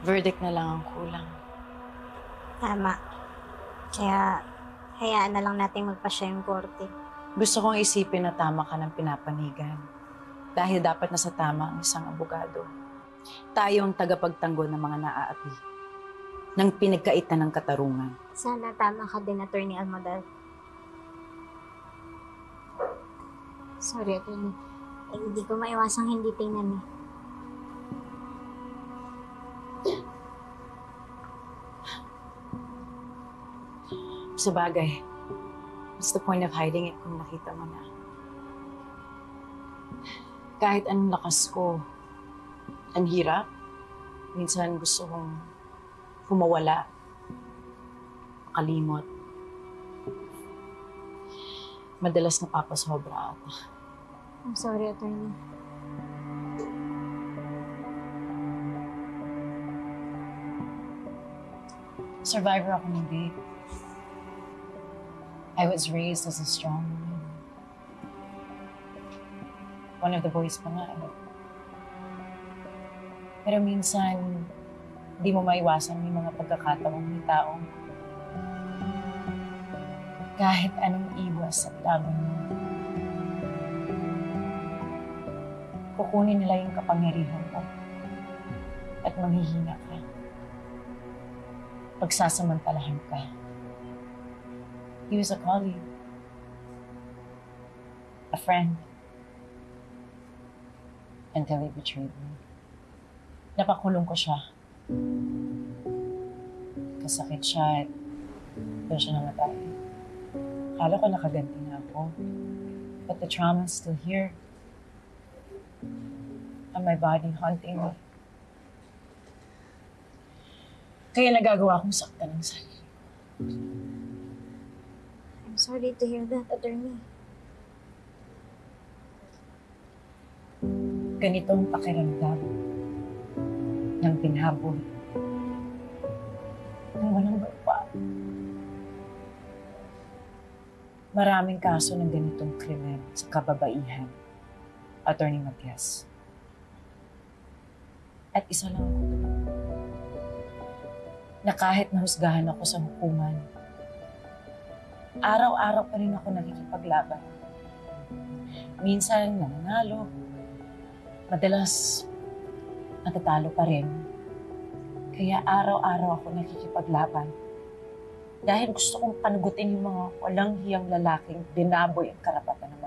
Verdict na lang ang kulang. Tama. Kaya, hayaan na lang natin magpasya yung korte. Gusto kong isipin na tama ka ng pinapanigan. Dahil dapat nasa tama ang isang abogado. Tayo ang tagapagtanggol ng mga naaapi. Ng pinagkaitan ng katarungan. Sana tama ka din, Attorney Almadal. Sorry, Attorney. Hindi ko maiwasang hindi tingnan eh. Sa bagay, what's the point of hiding it kung nakita mo na? Kahit anong lakas ko, ang hirap. Minsan gusto kong humawala, makalimot. Madalas napapasobra ako. I'm sorry, Attorney. Survivor ako ng date. I was raised as a strong woman. One of the boys pa nga eh. Pero minsan, di mo maiwasan may mga pagkakataong may taong kahit anong iwas at laban mo, kukunin nila yung kapangyarihan mo at manghihina ka. Pagsasamantalahan ka. He was a colleague, a friend, until he betrayed me. Napakulong ko siya. Kasakit siya at doon siya namatay. Akala ko nakaganti na ako. But the trauma is still here. And my body haunting me. Kaya nagagawa kong saktan ng sarili. I'm sorry to hear that, Attorney. Ganitong pakiramdam ng pinhabol ng walang lupa. Maraming kaso ng ganitong krimen sa kababaihan, Attorney Matias. At isa lang ako doon. Na kahit nahusgahan ako sa hukuman, araw-araw pa rin ako nakikipaglaban. Minsan nananalo, madalas natatalo pa rin. Kaya araw-araw ako nakikipaglaban. Dahil gusto kong panugutin yung mga walang hiyang lalaking dinaboy ang karapatan ng